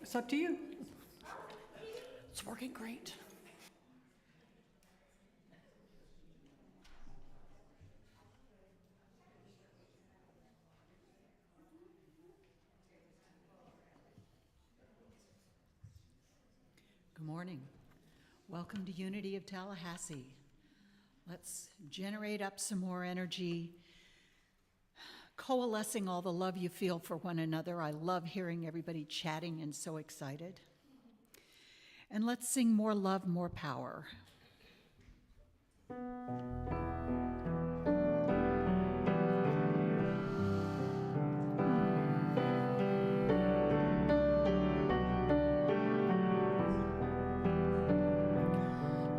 It's up to you. It's working great. Good morning. Welcome to Unity of Tallahassee. Let's generate up some more energy, coalescing all the love you feel for one another. I love hearing everybody chatting and so excited. And let's sing More Love, More Power.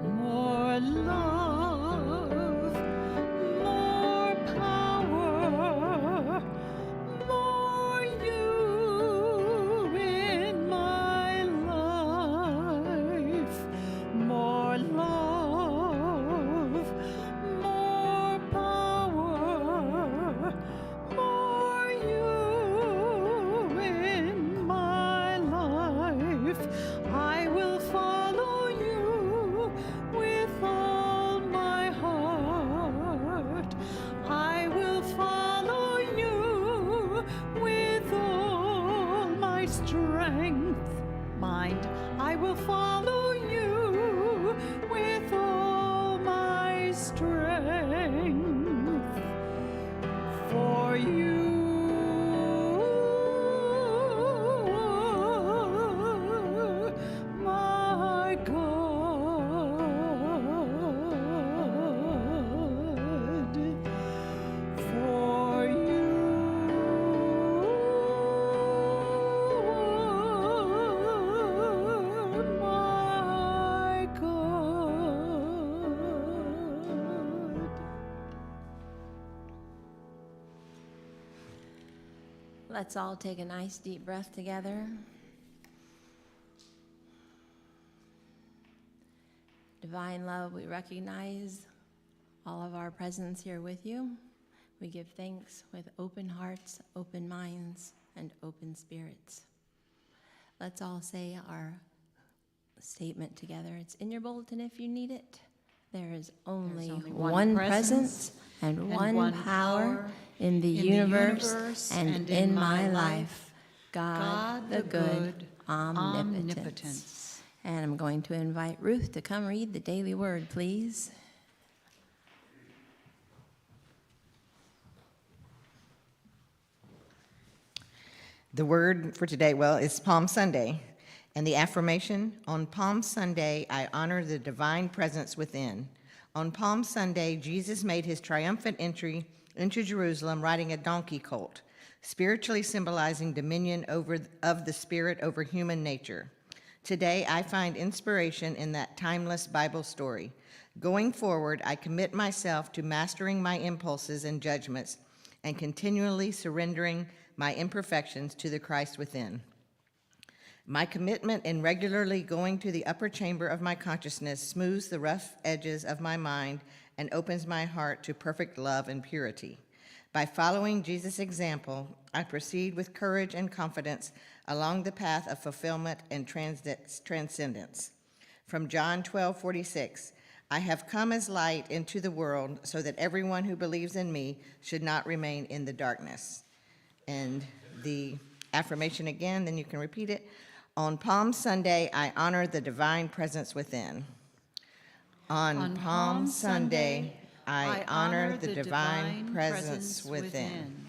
More love, more power, more you in my life. More love, Let's all take a nice deep breath together. Divine love, we recognize all of our presence here with you. We give thanks with open hearts, open minds, and open spirits. Let's all say our statement together. It's in your bulletin if you need it. There is only one presence and one power in the universe and in my life. God the good, omnipotence. And I'm going to invite Ruth to come read the daily word, please. The word for today, is Palm Sunday. And the affirmation, on Palm Sunday, I honor the divine presence within. On Palm Sunday, Jesus made his triumphant entry into Jerusalem riding a donkey colt, spiritually symbolizing dominion of the Spirit over human nature. Today, I find inspiration in that timeless Bible story. Going forward, I commit myself to mastering my impulses and judgments and continually surrendering my imperfections to the Christ within. My commitment in regularly going to the upper chamber of my consciousness smooths the rough edges of my mind and opens my heart to perfect love and purity. By following Jesus' example, I proceed with courage and confidence along the path of fulfillment and transcendence. From John 12:46, I have come as light into the world so that everyone who believes in me should not remain in the darkness. And the affirmation again, then you can repeat it. On Palm Sunday, I honor the divine presence within. On Palm Sunday, I honor the divine presence within.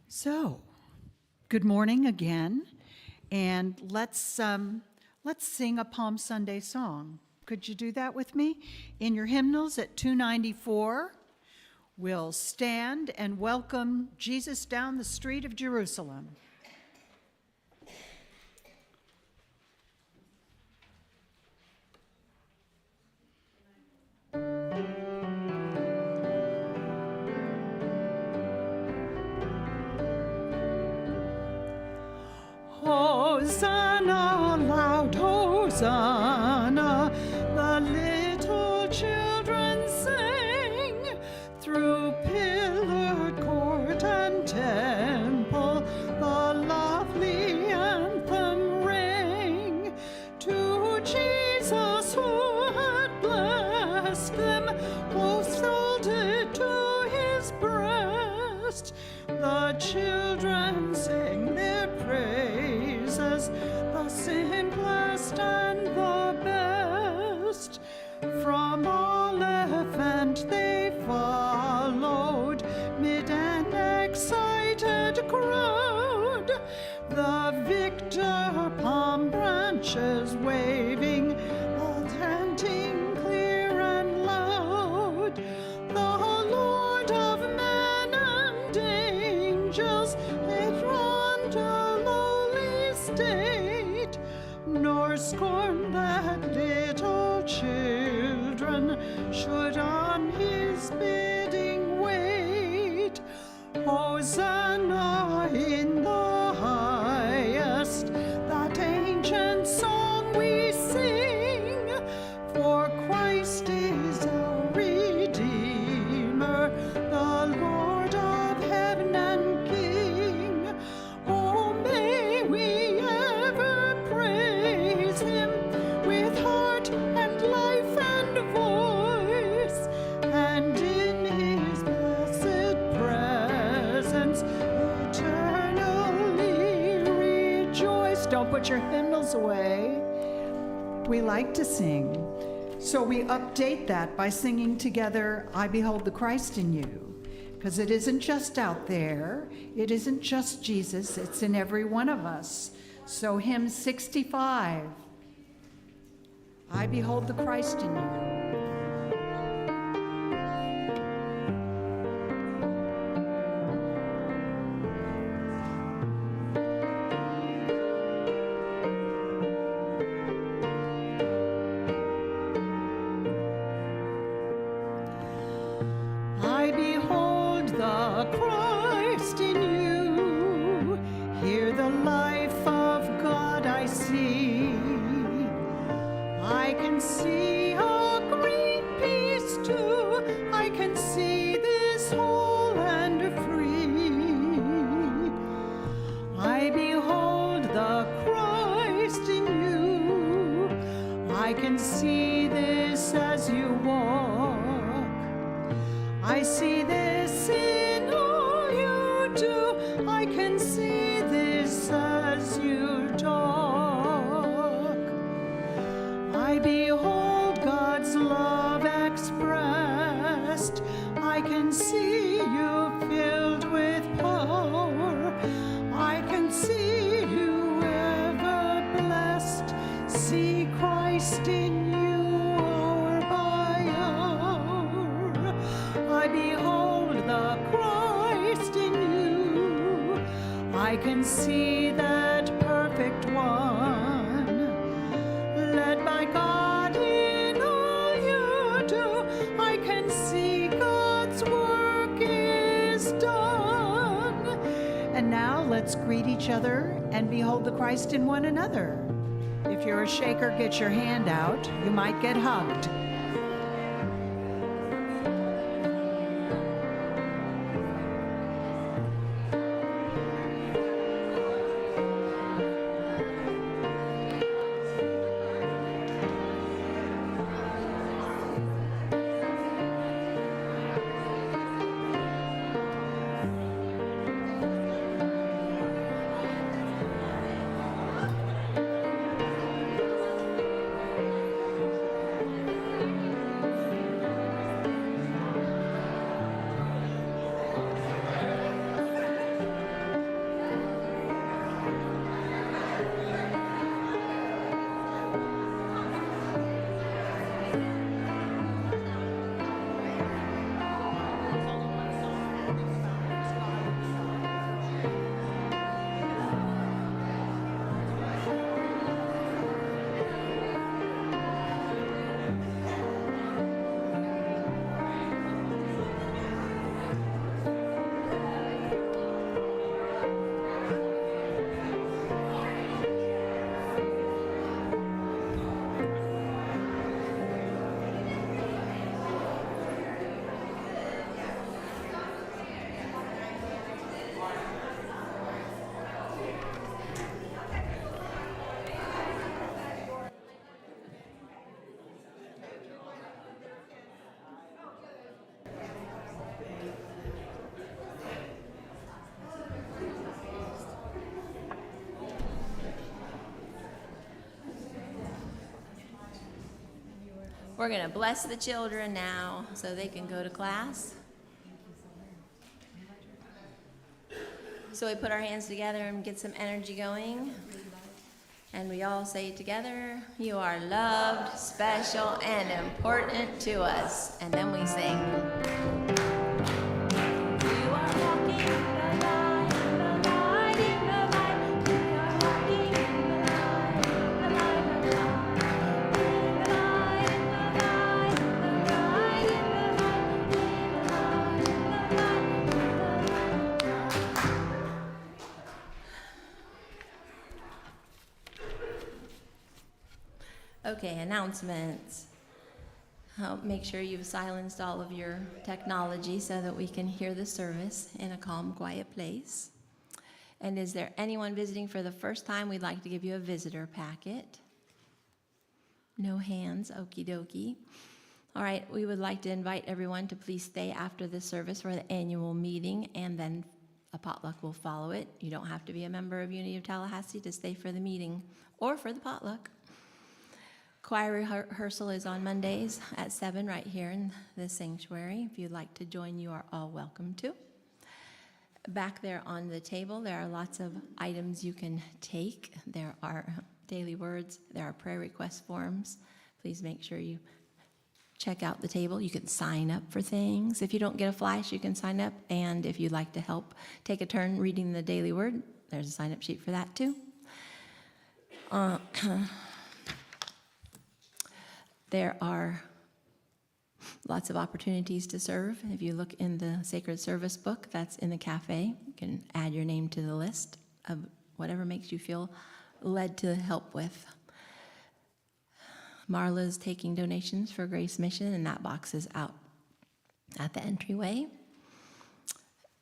So, good morning again, and let's sing a Palm Sunday song. Could you do that with me? In your hymnals at 294, we'll stand and welcome Jesus down the street of Jerusalem. Hosanna, loud Hosanna, the little children sing. Through pillared court and temple, the lovely anthem rang. To Jesus who had blessed them, close folded to his breast, the children sang their praises, the simplest and the best. From Oliphant they followed, mid an excited crowd, the victor palm branches waving, the chanting clear and loud. The Lord of men and angels enthroned a lowly state, nor scorn that little children should on his bidding wait. Hosanna in the highest, that ancient song we sing, for Christ is our Redeemer, the Lord of heaven and King. Oh, may we ever praise him with heart and life and voice, and in his blessed presence eternally rejoice. Don't put your hymnals away. We like to sing, so we update that by singing together, I Behold the Christ in You, because it isn't just out there, it isn't just Jesus, it's in every one of us. So hymn 65, I Behold the Christ in You. I behold the Christ in you. can see a green peace too. I can see this whole and free. I behold the Christ in you. I can see this as you walk. I see this in all you do. I can see this as you talk. I behold God's love expressed. I can see you filled with power. I can see you ever blessed. See Christ in you hour by hour. I behold the Christ in you. I can see that perfect one, led by God in all you do. I can see God's work is done. And now let's greet each other and behold the Christ in one another. If you're a shaker, get your hand out. You might get hugged. We're going to bless the children now so they can go to class. So we put our hands together and get some energy going. And we all say together, you are loved, special, and important to us. And then we sing. You are walking in the light, the light in the light. We are walking in the light, the light of God. In the light, in the light, the light in the light, in the light, in the light, in the light of God. Okay, announcements. Make sure you've silenced all of your technology so that we can hear the service in a calm, quiet place. And is there anyone visiting for the first time? We'd like to give you a visitor packet. No hands, okie dokie. All right, we would like to invite everyone to please stay after the service for the annual meeting, and then a potluck will follow it. You don't have to be a member of Unity of Tallahassee to stay for the meeting or for the potluck. Choir rehearsal is on Mondays at 7 right here in the sanctuary. If you'd like to join, you are all welcome to. Back there on the table, there are lots of items you can take. There are daily words, there are prayer request forms. Please make sure you check out the table. You can sign up for things. If you don't get a flash, you can sign up. And if you'd like to help take a turn reading the daily word, there's a sign-up sheet for that too. There are lots of opportunities to serve. If you look in the Sacred Service book, that's in the cafe. You can add your name to the list of whatever makes you feel led to help with. Marla's taking donations for Grace Mission, and that box is out at the entryway.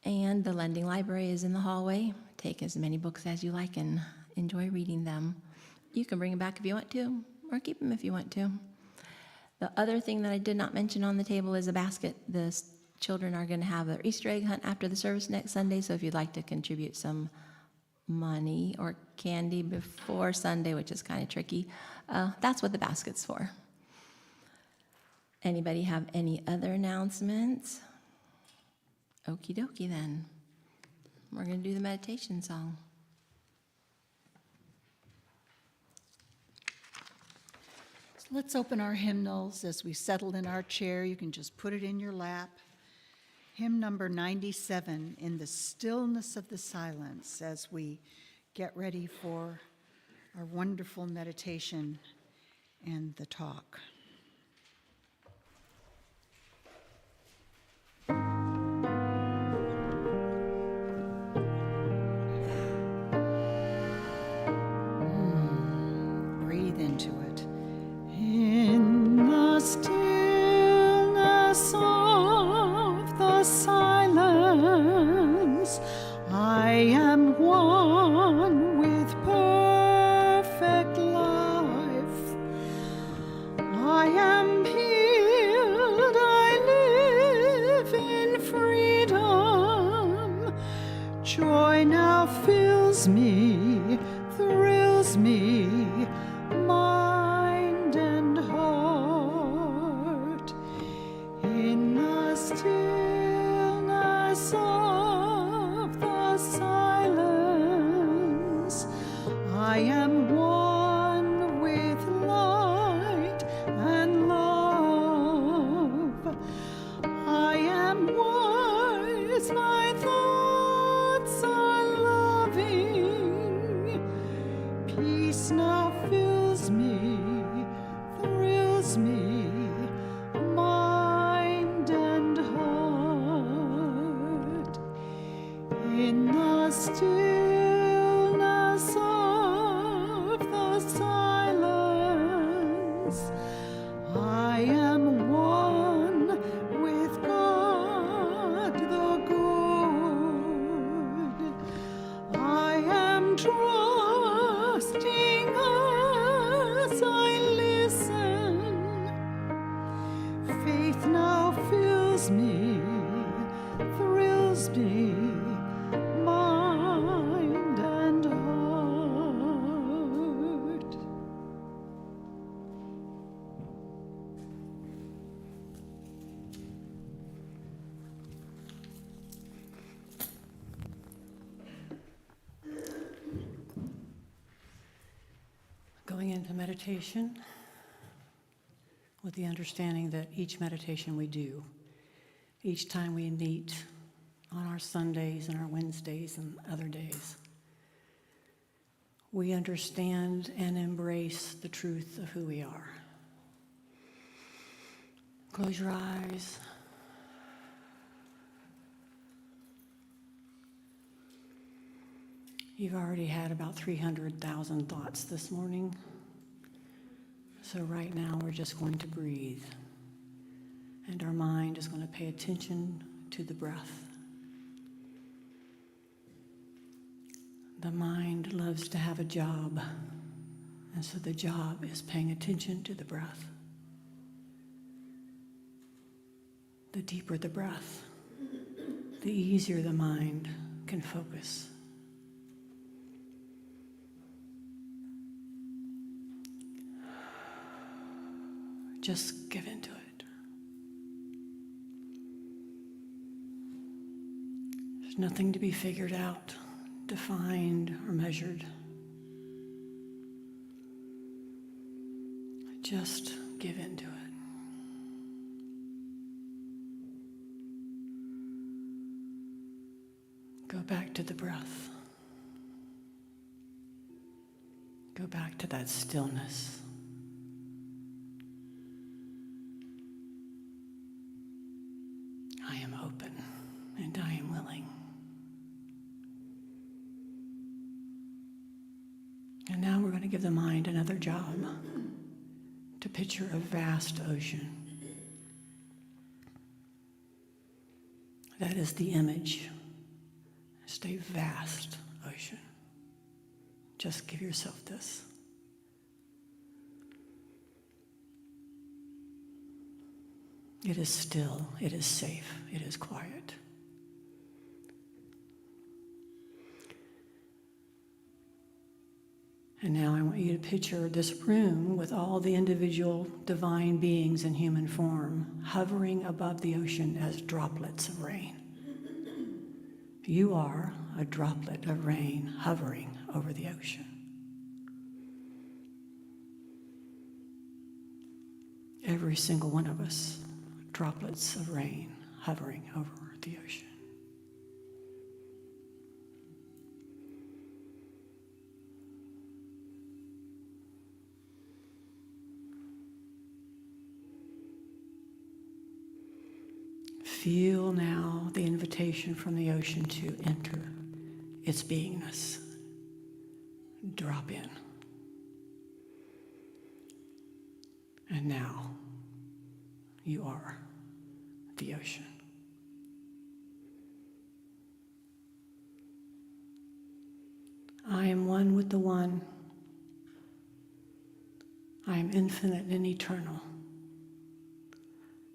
And the lending library is in the hallway. Take as many books as you like and enjoy reading them. You can bring them back if you want to, or keep them if you want to. The other thing that I did not mention on the table is a basket. The children are going to have their Easter egg hunt after the service next Sunday, so if you'd like to contribute some money or candy before Sunday, which is kind of tricky, that's what the basket's for. Anybody have any other announcements? Okie dokie then. We're going to do the meditation song. So let's open our hymnals as we settle in our chair. You can just put it in your lap. Hymn number 97, In the Stillness of the Silence, as we get ready for our wonderful meditation and the talk. Breathe into it. In the stillness of the silence, I am one with perfect life. I am healed, I live in freedom. Joy now fills me, thrills me, mind and heart. In the stillness of the silence, I am one with light and love. I am wise, my thoughts are loving. Peace now fills me, thrills me, mind and heart. In the stillness of the silence, I am one with God the good. I am trusting as I listen. Faith now fills me, thrills me, mind and heart. Going into meditation with the understanding that each meditation we do, each time we meet on our Sundays and our Wednesdays and other days, we understand and embrace the truth of who we are. Close your eyes. You've already had about 300,000 thoughts this morning. So right now we're just going to breathe. And our mind is going to pay attention to the breath. The mind loves to have a job. And so the job is paying attention to the breath. The deeper the breath, the easier the mind can focus. Just give into it. There's nothing to be figured out, defined, or measured. Just give into it. Go back to the breath. Go back to that stillness. I am open and I am willing. And now we're going to give the mind another job to picture a vast ocean. That is the image. Just a vast ocean. Just give yourself this. It is still, it is safe, it is quiet. And now I want you to picture this room with all the individual divine beings in human form hovering above the ocean as droplets of rain. You are a droplet of rain hovering over the ocean. Every single one of us, droplets of rain hovering over the ocean. Feel now the invitation from the ocean to enter its beingness. Drop in. And now you are the ocean. I am one with the one. I am infinite and eternal.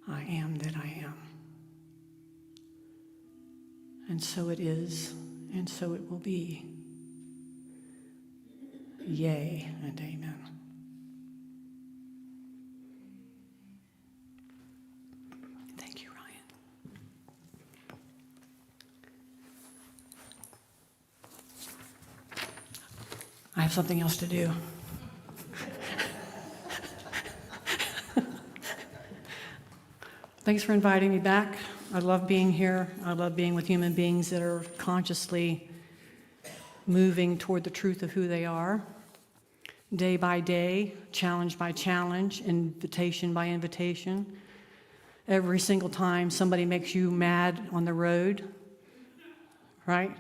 I am that I am. And so it is, and so it will be. Yea and amen. Thank you, Ryan. I have something else to do. Thanks for inviting me back. I love being here. I love being with human beings that are consciously moving toward the truth of who they are. Day by day, challenge by challenge, invitation by invitation. Every single time somebody makes you mad on the road, right?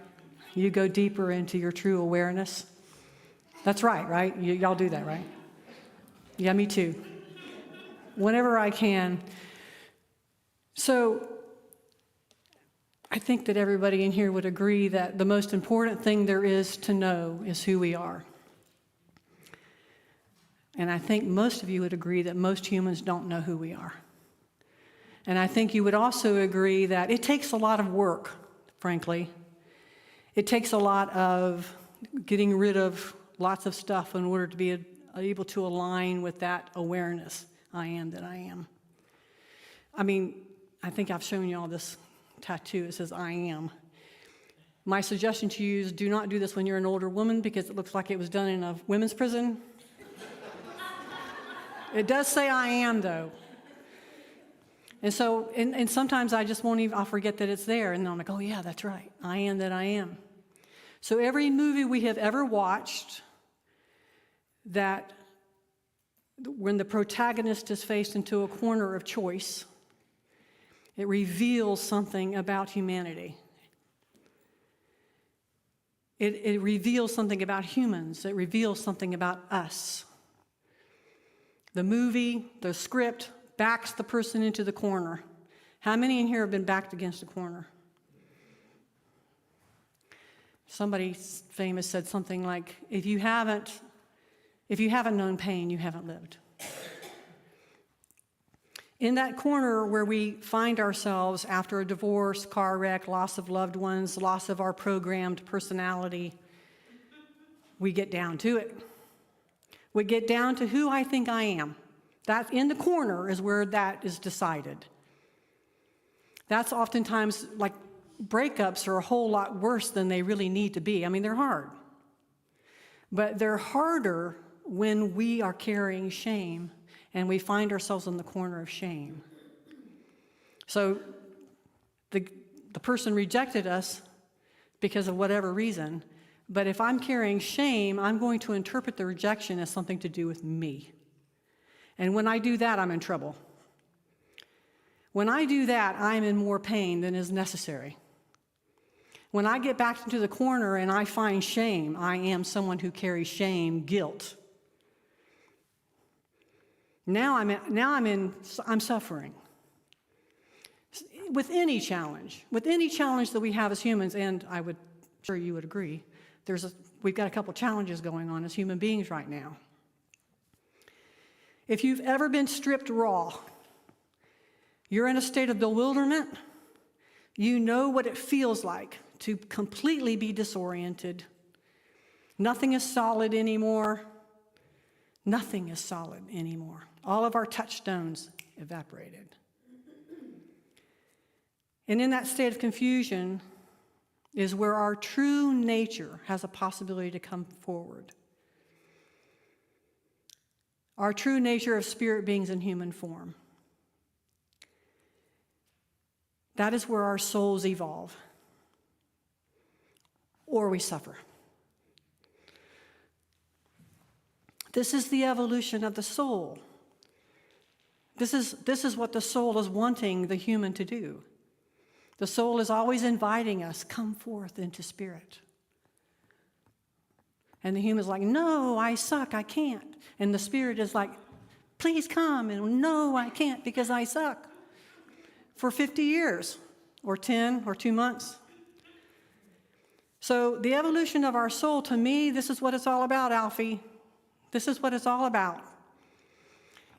You go deeper into your true awareness. That's right? Y'all do that, right? Yeah, me too. Whenever I can. So, I think that everybody in here would agree that the most important thing there is to know is who we are. And I think most of you would agree that most humans don't know who we are. And I think you would also agree that it takes a lot of work, frankly. It takes a lot of getting rid of lots of stuff in order to be able to align with that awareness. I am that I am. I mean, I think I've shown you all this tattoo. It says, I am. My suggestion to you is do not do this when you're an older woman because it looks like it was done in a women's prison. It does say I am, though. And so, and sometimes I just won't even, I'll forget that it's there. And then I'm like, oh yeah, that's right. I am that I am. So every movie we have ever watched that when the protagonist is faced into a corner of choice, it reveals something about humanity. It reveals something about humans. It reveals something about us. The movie, the script, backs the person into the corner. How many in here have been backed against a corner? Somebody famous said something like, if you haven't known pain, you haven't lived. In that corner where we find ourselves after a divorce, car wreck, loss of loved ones, loss of our programmed personality, we get down to it. We get down to who I think I am. That in the corner is where that is decided. That's oftentimes, like, breakups are a whole lot worse than they really need to be. I mean, they're hard. But they're harder when we are carrying shame and we find ourselves in the corner of shame. So the person rejected us because of whatever reason, but if I'm carrying shame, I'm going to interpret the rejection as something to do with me. And when I do that, I'm in trouble. When I do that, I'm in more pain than is necessary. When I get back into the corner and I find shame, I am someone who carries shame, guilt. I'm suffering. With any challenge that we have as humans, and sure you would agree, we've got a couple challenges going on as human beings right now. If you've ever been stripped raw, you're in a state of bewilderment. You know what it feels like to completely be disoriented. Nothing is solid anymore. Nothing is solid anymore. All of our touchstones evaporated. And in that state of confusion is where our true nature has a possibility to come forward. Our true nature of spirit beings in human form. That is where our souls evolve, or we suffer. This is the evolution of the soul. This is what the soul is wanting the human to do. The soul is always inviting us, come forth into spirit. And the human's like, no, I suck, I can't. And the spirit is like, please come. And no, I can't because I suck. For 50 years, or 10, or 2 months. So the evolution of our soul, to me, this is what it's all about, Alfie. This is what it's all about.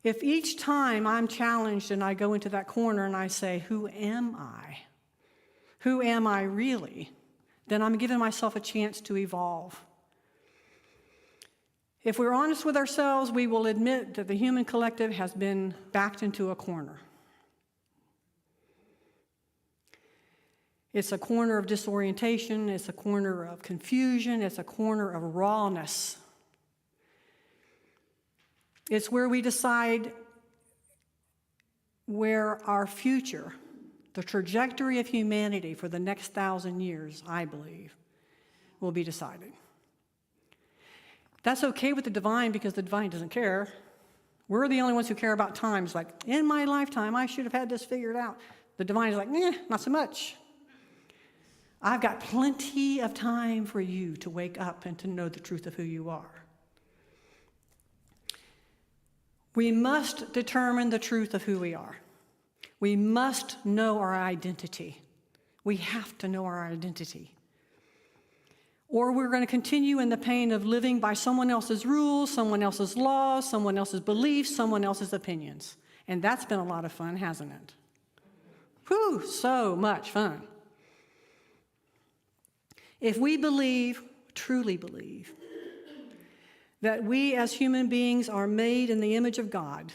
If each time I'm challenged and I go into that corner and I say, who am I? Who am I really? Then I'm giving myself a chance to evolve. If we're honest with ourselves, we will admit that the human collective has been backed into a corner. It's a corner of disorientation, it's a corner of confusion, it's a corner of rawness. It's where we decide where our future, the trajectory of humanity for the next 1,000 years, I believe, will be decided. That's okay with the divine because the divine doesn't care. We're the only ones who care about time. It's like, in my lifetime, I should have had this figured out. The divine is like, not so much. I've got plenty of time for you to wake up and to know the truth of who you are. We must determine the truth of who we are. We must know our identity. We have to know our identity. Or we're going to continue in the pain of living by someone else's rules, someone else's laws, someone else's beliefs, someone else's opinions. And that's been a lot of fun, hasn't it? Whew, so much fun. If we believe, truly believe, that we as human beings are made in the image of God,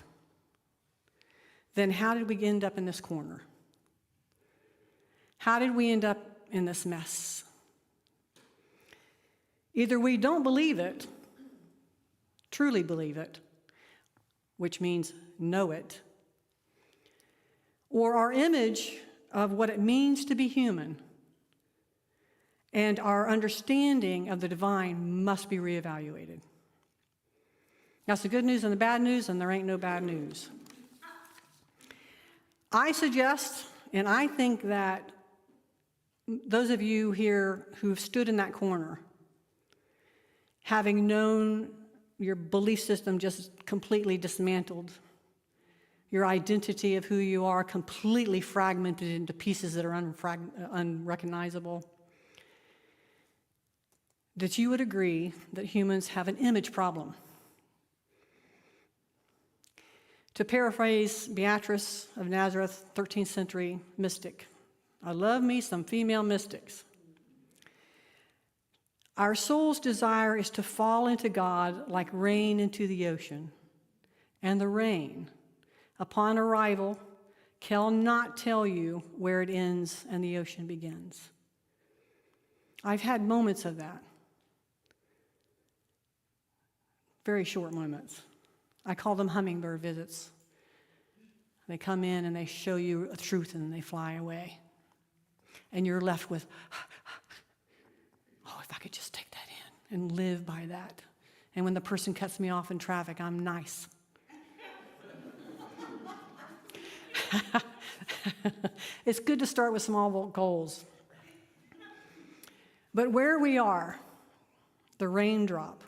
then how did we end up in this corner? How did we end up in this mess? Either we don't believe it, truly believe it, which means know it, or our image of what it means to be human and our understanding of the divine must be reevaluated. That's the good news and the bad news, and there ain't no bad news. I suggest, and I think that those of you here who've stood in that corner, having known your belief system just completely dismantled, your identity of who you are completely fragmented into pieces that are unrecognizable, that you would agree that humans have an image problem. To paraphrase Beatrice of Nazareth, 13th century mystic, I love me some female mystics. Our soul's desire is to fall into God like rain into the ocean. And the rain, upon arrival, cannot tell you where it ends and the ocean begins. I've had moments of that. Very short moments. I call them hummingbird visits. They come in and they show you a truth and they fly away. And you're left with, oh, if I could just take that in and live by that. And when the person cuts me off in traffic, I'm nice. It's good to start with small goals. But where we are, the raindrop,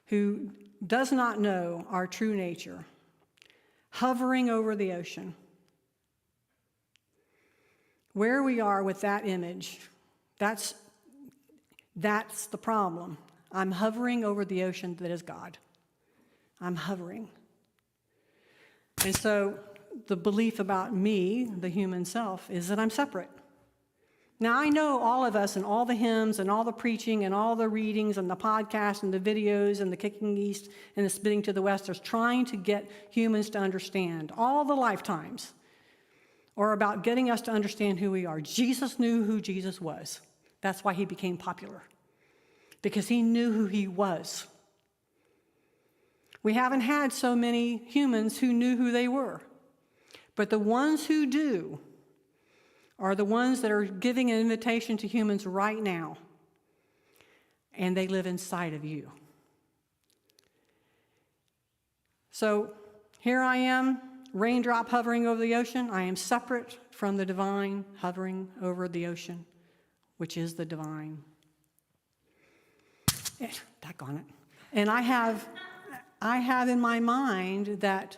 who does not know our true nature, hovering over the ocean. Where we are with that image, that's the problem. I'm hovering over the ocean that is God. I'm hovering. And so the belief about me, the human self, is that I'm separate. Now, I know all of us and all the hymns and all the preaching and all the readings and the podcasts and the videos and the kicking east and the spitting to the west are trying to get humans to understand. All the lifetimes are about getting us to understand who we are. Jesus knew who Jesus was. That's why he became popular, because he knew who he was. We haven't had so many humans who knew who they were, but the ones who do are the ones that are giving an invitation to humans right now, and they live inside of you. So here I am, raindrop hovering over the ocean. I am separate from the divine hovering over the ocean, which is the divine. Daggone it. And I have in my mind that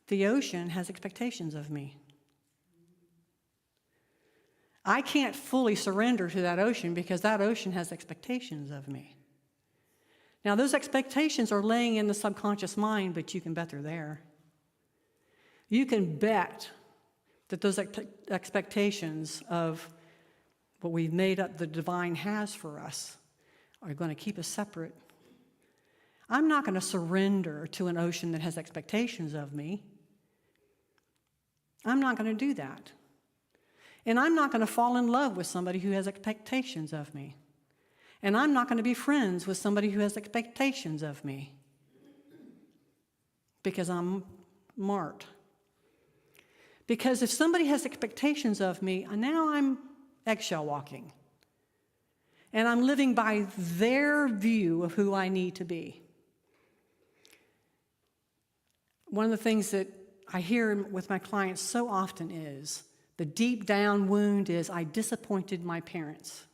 the ocean has expectations of me. I can't fully surrender to that ocean because that ocean has expectations of me. Now, those expectations are laying in the subconscious mind, but you can bet they're there. You can bet that those expectations of what we've made up the divine has for us are going to keep us separate. I'm not going to surrender to an ocean that has expectations of me. I'm not going to do that. And I'm not going to fall in love with somebody who has expectations of me. And I'm not going to be friends with somebody who has expectations of me, because I'm marked. Because if somebody has expectations of me, now I'm eggshell walking. And I'm living by their view of who I need to be. One of the things that I hear with my clients so often is, the deep down wound is, I disappointed my parents.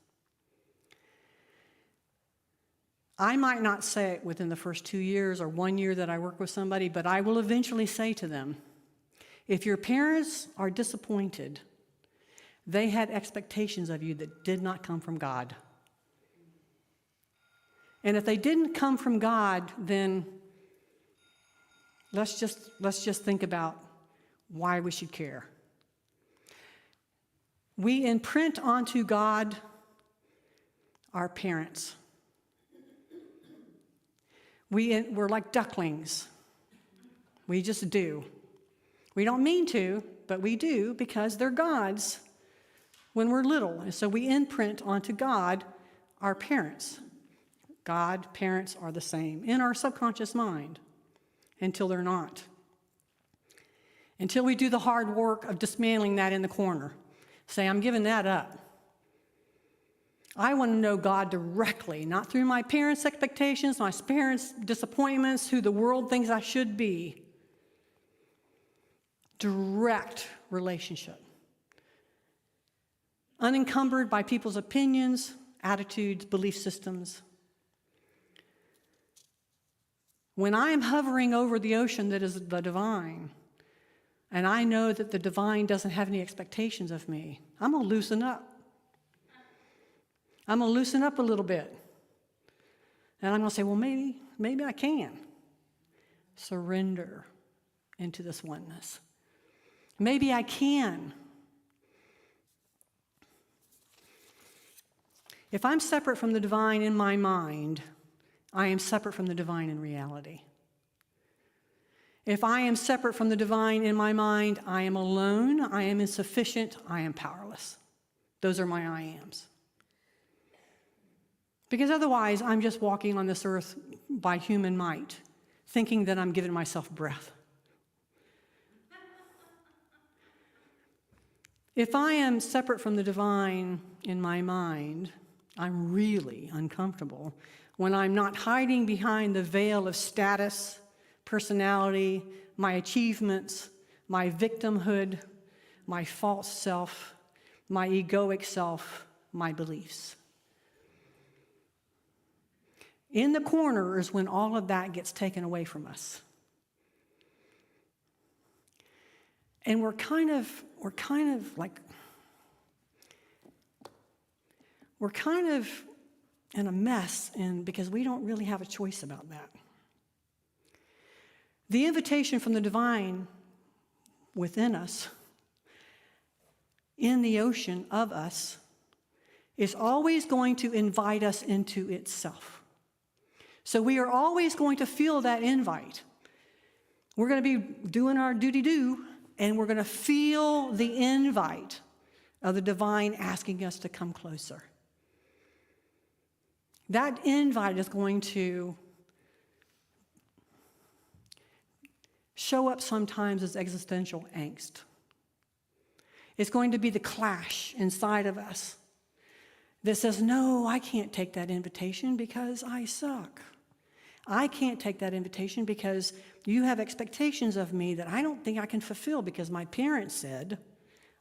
I might not say it within the first 2 years or 1 year that I work with somebody, but I will eventually say to them, if your parents are disappointed, they had expectations of you that did not come from God. And if they didn't come from God, then let's just think about why we should care. We imprint onto God our parents. We're like ducklings. We just do. We don't mean to, but we do because they're God's when we're little. And so we imprint onto God our parents. God, parents are the same in our subconscious mind until they're not. Until we do the hard work of dismantling that in the corner. Say, I'm giving that up. I want to know God directly, not through my parents' expectations, my parents' disappointments, who the world thinks I should be. Direct relationship. Unencumbered by people's opinions, attitudes, belief systems. When I am hovering over the ocean that is the divine, and I know that the divine doesn't have any expectations of me, I'm going to loosen up. I'm going to loosen up a little bit. And I'm going to say, well, maybe I can surrender into this oneness. Maybe I can. If I'm separate from the divine in my mind, I am separate from the divine in reality. If I am separate from the divine in my mind, I am alone, I am insufficient, I am powerless. Those are my I ams. Because otherwise, I'm just walking on this earth by human might, thinking that I'm giving myself breath. If I am separate from the divine in my mind, I'm really uncomfortable when I'm not hiding behind the veil of status, personality, my achievements, my victimhood, my false self, my egoic self, my beliefs. In the corner is when all of that gets taken away from us. And we're kind of in a mess, because we don't really have a choice about that. The invitation from the divine within us, in the ocean of us, is always going to invite us into itself. So we are always going to feel that invite. We're going to be doing our duty-do, and we're going to feel the invite of the divine asking us to come closer. That invite is going to show up sometimes as existential angst. It's going to be the clash inside of us that says, no, I can't take that invitation because I suck. I can't take that invitation because you have expectations of me that I don't think I can fulfill because my parents said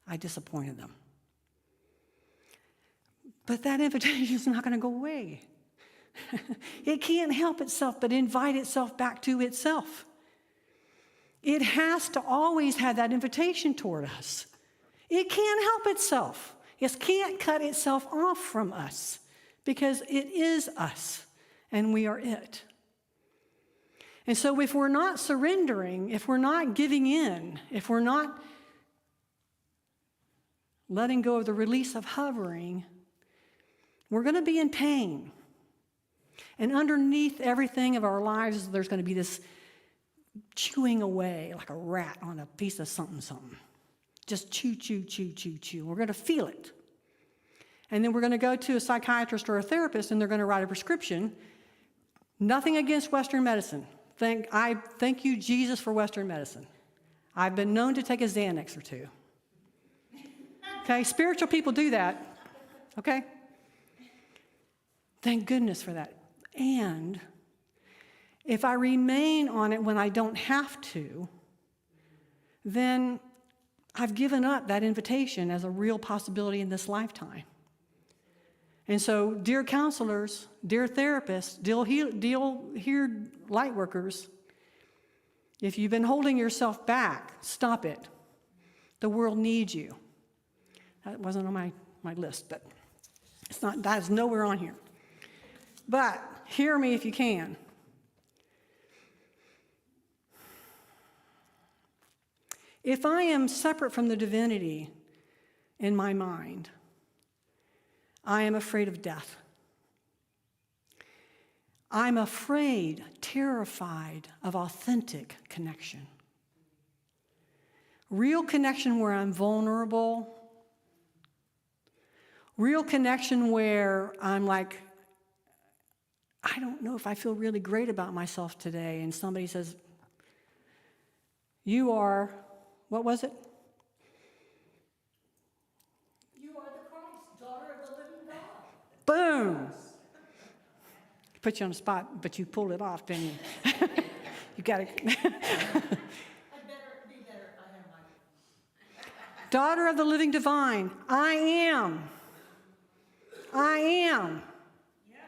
I disappointed them. But that invitation is not going to go away. It can't help itself but invite itself back to itself. It has to always have that invitation toward us. It can't help itself. It can't cut itself off from us because it is us and we are it. And so if we're not surrendering, if we're not giving in, if we're not letting go of the release of hovering, we're going to be in pain. And underneath everything of our lives, there's going to be this chewing away like a rat on a piece of something. Just chew, chew, chew, chew, chew. We're going to feel it. And then we're going to go to a psychiatrist or a therapist, and they're going to write a prescription. Nothing against Western medicine. I thank you, Jesus, for Western medicine. I've been known to take a Xanax or two. Okay, spiritual people do that. Okay? Thank goodness for that. And if I remain on it when I don't have to, then I've given up that invitation as a real possibility in this lifetime. And so, dear counselors, dear therapists, dear light workers, if you've been holding yourself back, stop it. The world needs you. That wasn't on my list, but that is nowhere on here. But hear me if you can. If I am separate from the divinity in my mind, I am afraid of death. I'm afraid, terrified of authentic connection. Real connection where I'm vulnerable. Real connection where I'm like, I don't know if I feel really great about myself today. And somebody says, you are, what was it? You are the Christ, daughter of the living God. Boom. Put you on the spot, but you pulled it off, didn't you? You got to. I'd better be better. I have my. Daughter of the living divine, I am. I am. Yep.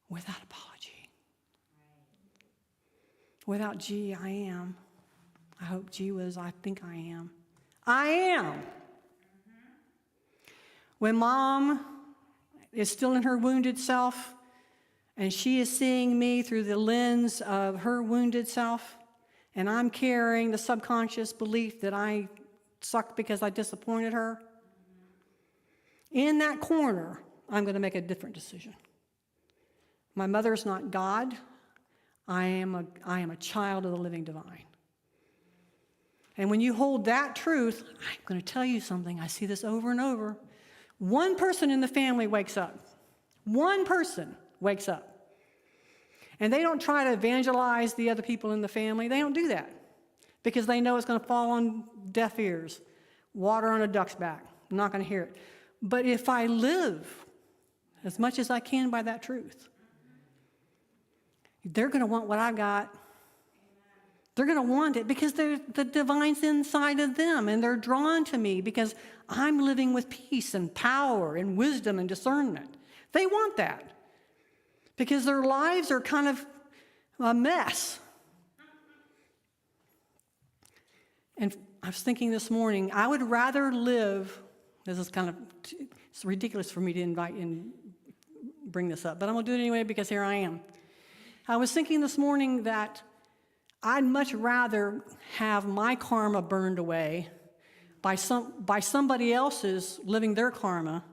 Without apology. Without G, I am. I hope G was, I think I am. I am. When mom is still in her wounded self, and she is seeing me through the lens of her wounded self, and I'm carrying the subconscious belief that I suck because I disappointed her, in that corner, I'm going to make a different decision. My mother's not God. I am a child of the living divine. And when you hold that truth, I'm going to tell you something. I see this over and over. One person in the family wakes up. One person wakes up. And they don't try to evangelize the other people in the family. They don't do that because they know it's going to fall on deaf ears, water on a duck's back. I'm not going to hear it. But if I live as much as I can by that truth, they're going to want what I got. They're going to want it because the divine's inside of them, and they're drawn to me because I'm living with peace and power and wisdom and discernment. They want that because their lives are kind of a mess. And I was thinking this morning, I would rather live, this is kind of, it's ridiculous for me to invite and bring this up, but I'm going to do it anyway because here I am. I was thinking this morning that I'd much rather have my karma burned away by somebody else's living their karma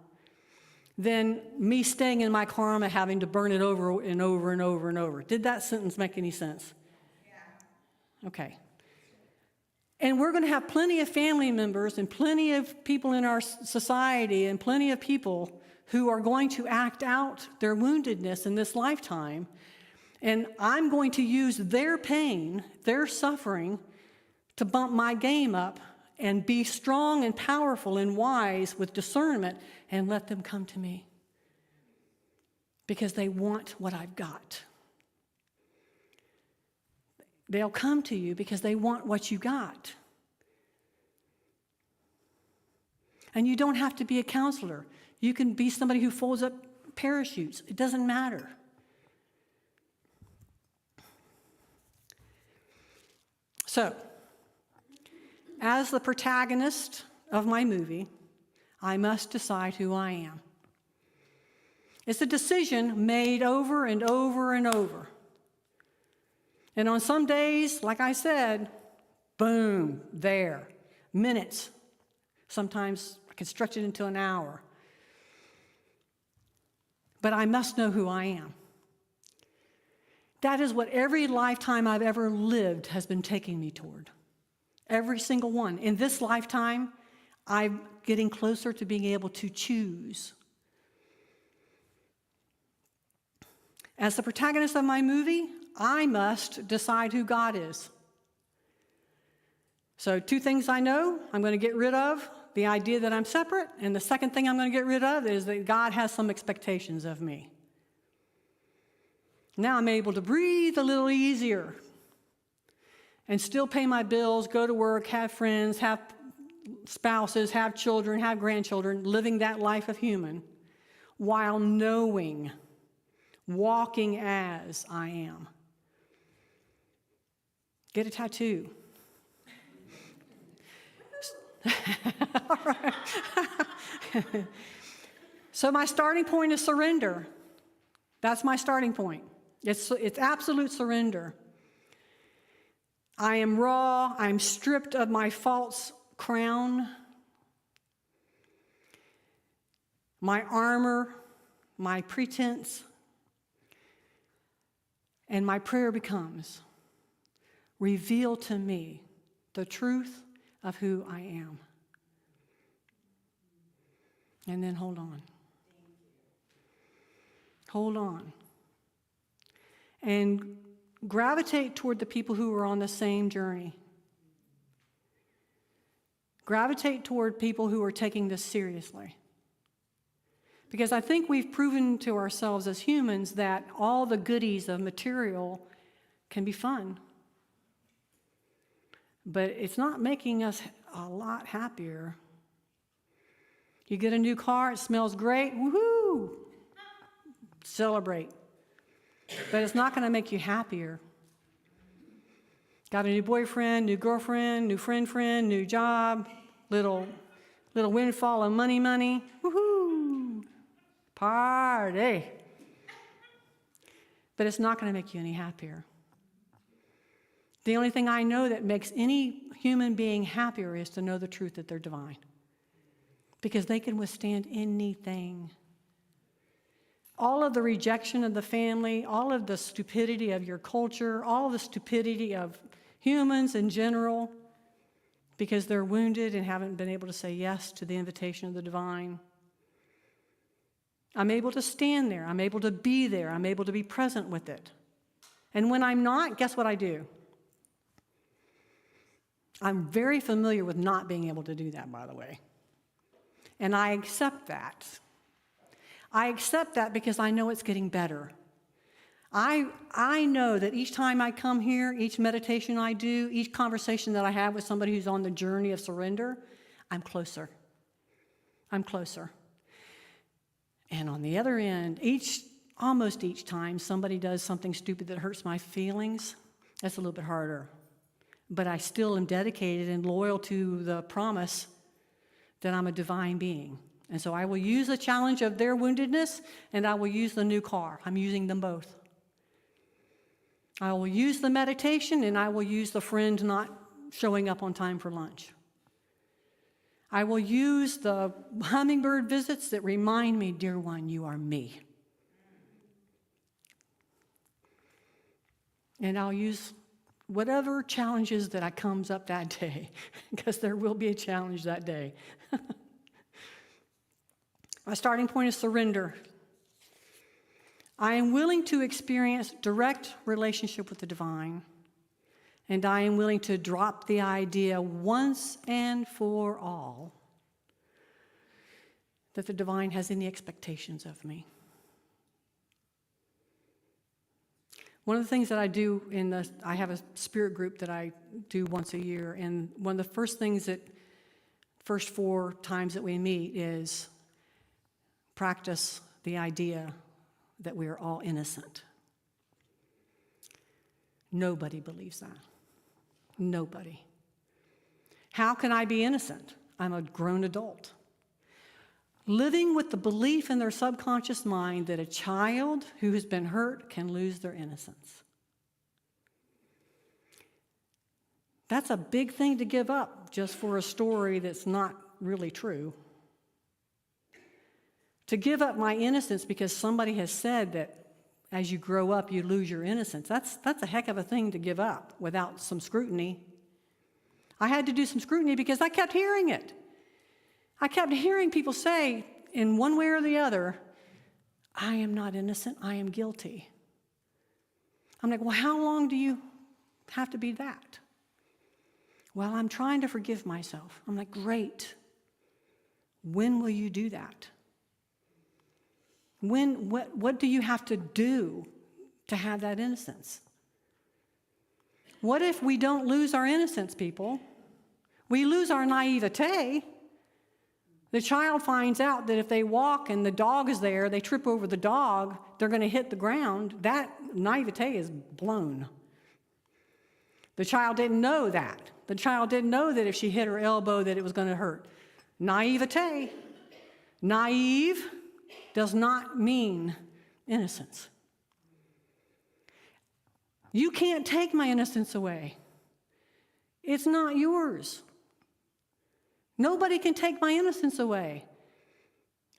than me staying in my karma having to burn it over and over and over and over. Did that sentence make any sense? Yeah. Okay. And we're going to have plenty of family members and plenty of people in our society and plenty of people who are going to act out their woundedness in this lifetime. And I'm going to use their pain, their suffering, to bump my game up and be strong and powerful and wise with discernment and let them come to me. Because they want what I've got. They'll come to you because they want what you got. And you don't have to be a counselor. You can be somebody who folds up parachutes. It doesn't matter. So, as the protagonist of my movie, I must decide who I am. It's a decision made over and over and over. And on some days, like I said, boom, there. Minutes. Sometimes I can stretch it into an hour. But I must know who I am. That is what every lifetime I've ever lived has been taking me toward. Every single one. In this lifetime, I'm getting closer to being able to choose. As the protagonist of my movie, I must decide who God is. So 2 things I know I'm going to get rid of, the idea that I'm separate, and the second thing I'm going to get rid of is that God has some expectations of me. Now I'm able to breathe a little easier and still pay my bills, go to work, have friends, have spouses, have children, have grandchildren, living that life of human, while knowing, walking as I am. Get a tattoo. All right. So my starting point is surrender. That's my starting point. It's absolute surrender. I am raw. I'm stripped of my false crown, my armor, my pretense, and my prayer becomes, reveal to me the truth of who I am. And then hold on. Hold on. And gravitate toward the people who are on the same journey. Gravitate toward people who are taking this seriously. Because I think we've proven to ourselves as humans that all the goodies of material can be fun. But it's not making us a lot happier. You get a new car, it smells great, woohoo! Celebrate. But it's not going to make you happier. Got a new boyfriend, new girlfriend, new friend, new job, little windfall of money, woohoo! Party. But it's not going to make you any happier. The only thing I know that makes any human being happier is to know the truth that they're divine. Because they can withstand anything. All of the rejection of the family, all of the stupidity of your culture, all of the stupidity of humans in general, because they're wounded and haven't been able to say yes to the invitation of the divine. I'm able to stand there. I'm able to be there. I'm able to be present with it. And when I'm not, guess what I do? I'm very familiar with not being able to do that, by the way. And I accept that. I accept that because I know it's getting better. I know that each time I come here, each meditation I do, each conversation that I have with somebody who's on the journey of surrender, I'm closer. I'm closer. And on the other end, almost each time somebody does something stupid that hurts my feelings, that's a little bit harder. but I still am dedicated and loyal to the promise that I'm a divine being. And so I will use the challenge of their woundedness, and I will use the new car. I'm using them both. I will use the meditation, and I will use the friend not showing up on time for lunch. I will use the hummingbird visits that remind me, dear one, you are me. And I'll use whatever challenges that comes up that day, because there will be a challenge that day. My starting point is surrender. I am willing to experience direct relationship with the divine, and I am willing to drop the idea once and for all that the divine has any expectations of me. One of the things that I do I have a spirit group that I do once a year, and one of the first 4 times that we meet is practice the idea that we are all innocent. Nobody believes that. Nobody. How can I be innocent? I'm a grown adult. Living with the belief in their subconscious mind that a child who has been hurt can lose their innocence. That's a big thing to give up just for a story that's not really true. To give up my innocence because somebody has said that as you grow up, you lose your innocence. That's a heck of a thing to give up without some scrutiny. I had to do some scrutiny because I kept hearing it. I kept hearing people say, in one way or the other, I am not innocent, I am guilty. I'm like, well, how long do you have to be that? Well, I'm trying to forgive myself. I'm like, great. When will you do that? What do you have to do to have that innocence? What if we don't lose our innocence, people? We lose our naivete. The child finds out that if they walk and the dog is there, they trip over the dog, they're going to hit the ground. That naivete is blown. The child didn't know that. The child didn't know that if she hit her elbow that it was going to hurt. Naivete. Naive does not mean innocence. You can't take my innocence away. It's not yours. Nobody can take my innocence away.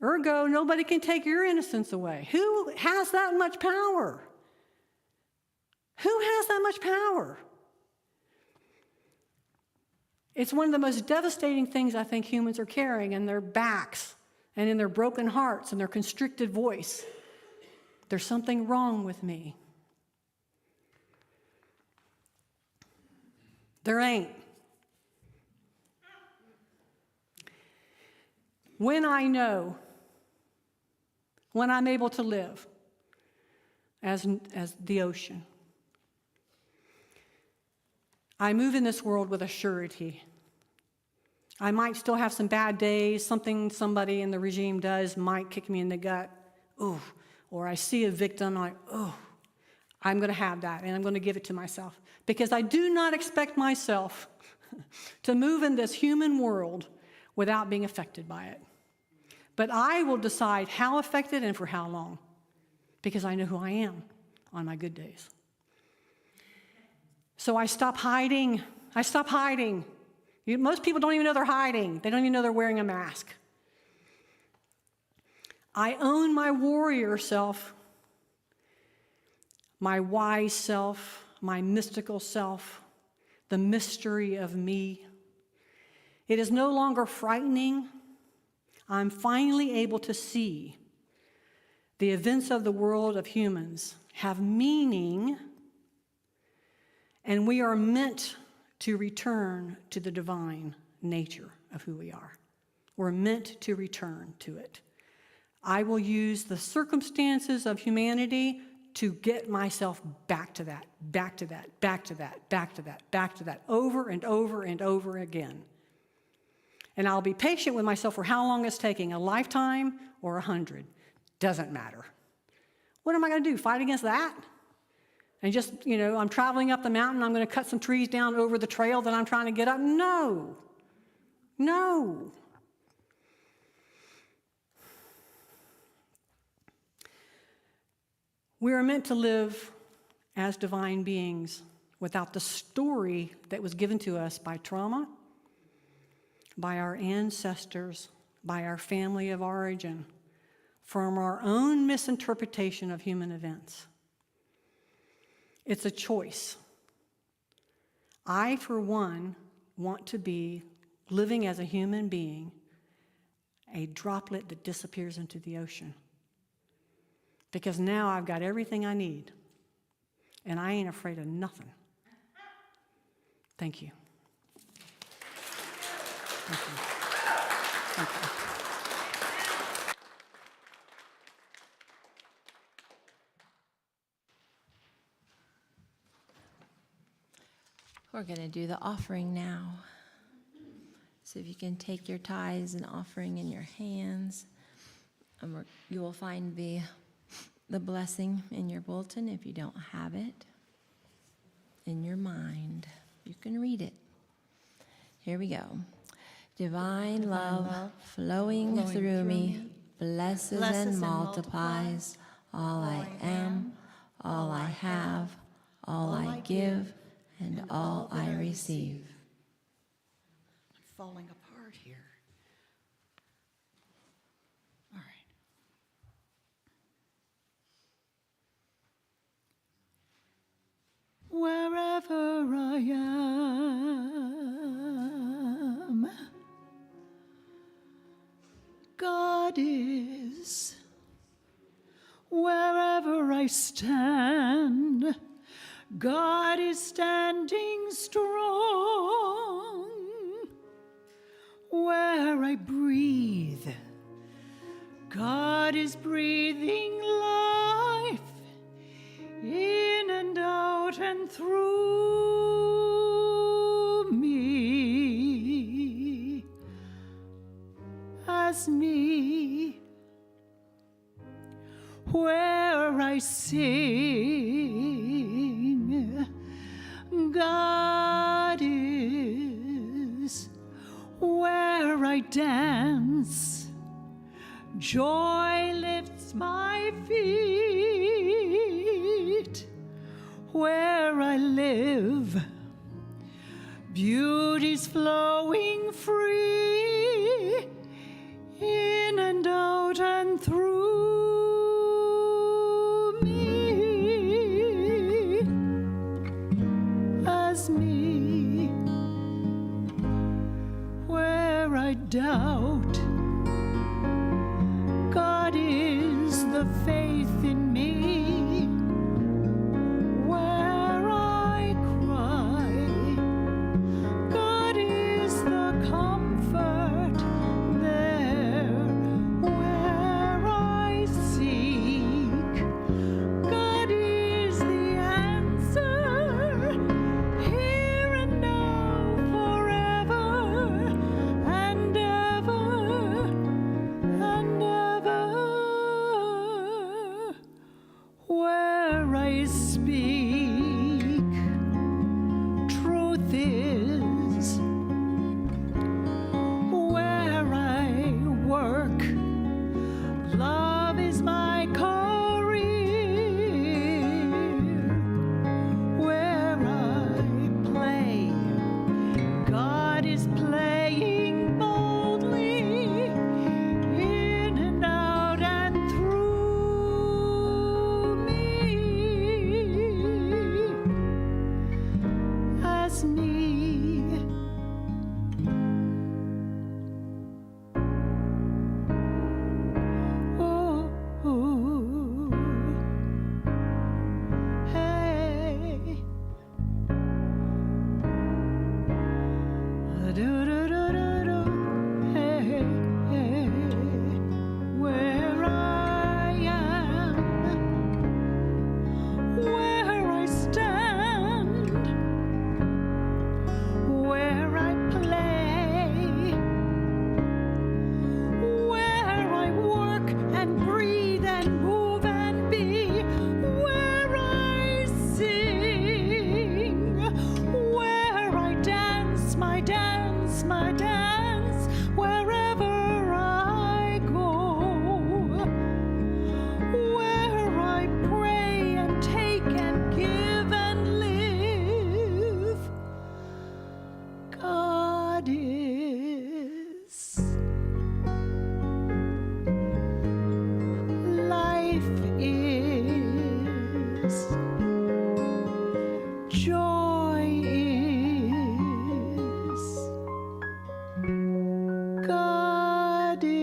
Ergo, nobody can take your innocence away. Who has that much power? Who has that much power? It's one of the most devastating things I think humans are carrying in their backs and in their broken hearts and their constricted voice. There's something wrong with me. There ain't. When I know, when I'm able to live as the ocean, I move in this world with a surety. I might still have some bad days. Somebody in the regime does might kick me in the gut. Ooh. Or I see a victim, I'm like, oh, I'm going to have that, and I'm going to give it to myself. Because I do not expect myself to move in this human world without being affected by it. But I will decide how affected and for how long, because I know who I am on my good days. So I stop hiding. Most people don't even know they're hiding. They don't even know they're wearing a mask. I own my warrior self, my wise self, my mystical self, the mystery of me. It is no longer frightening. I'm finally able to see the events of the world of humans have meaning, and we are meant to return to the divine nature of who we are. We're meant to return to it. I will use the circumstances of humanity to get myself back to that, back to that, back to that, back to that, back to that, over and over and over again. And I'll be patient with myself for how long it's taking, a lifetime or 100. Doesn't matter. What am I going to do, fight against that? And just, I'm traveling up the mountain, I'm going to cut some trees down over the trail that I'm trying to get up. No. No. We are meant to live as divine beings without the story that was given to us by trauma, by our ancestors, by our family of origin, from our own misinterpretation of human events. It's a choice. I, for one, want to be living as a human being, a droplet that disappears into the ocean. Because now I've got everything I need, and I ain't afraid of nothing. Thank you. Thank you. Thank you. We're going to do the offering now. So if you can take your tithes and offering in your hands, and you will find the blessing in your bulletin if you don't have it. In your mind, you can read it. Here we go. Divine love flowing through me, blesses and multiplies all I am, all I have, all I give, and all I receive. I'm falling apart here. All right. Wherever I am, God is. Wherever I stand, God is standing strong. Where I breathe, God is breathing life in and out and through me, as me. Where I sing, God is. Where I dance, joy lifts my feet. Where I live, beauty's flowing free, in and out and through me, as me. Where I doubt, God is the faith in me. Where I cry, God is the comfort there. Where I seek, God is the answer, here and now, forever and ever and ever. Where I speak, truth is. Where I work, love is my career. Where I play, God is playing boldly, in and out and through me, as me. Oh, oh, hey. Do-do-do-do-do. Hey, hey. Where I am, where I stand, joy is. God is.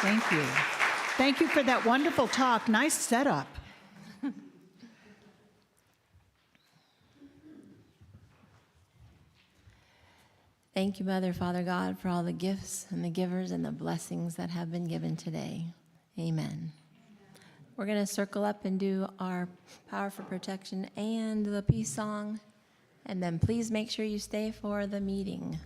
Thank you. Thank you for that wonderful talk. Nice setup. Thank you, Mother, Father God, for all the gifts and the givers and the blessings that have been given today. Amen. We're going to circle up and do our Power for Protection and the peace song. And then please make sure you stay for the meeting.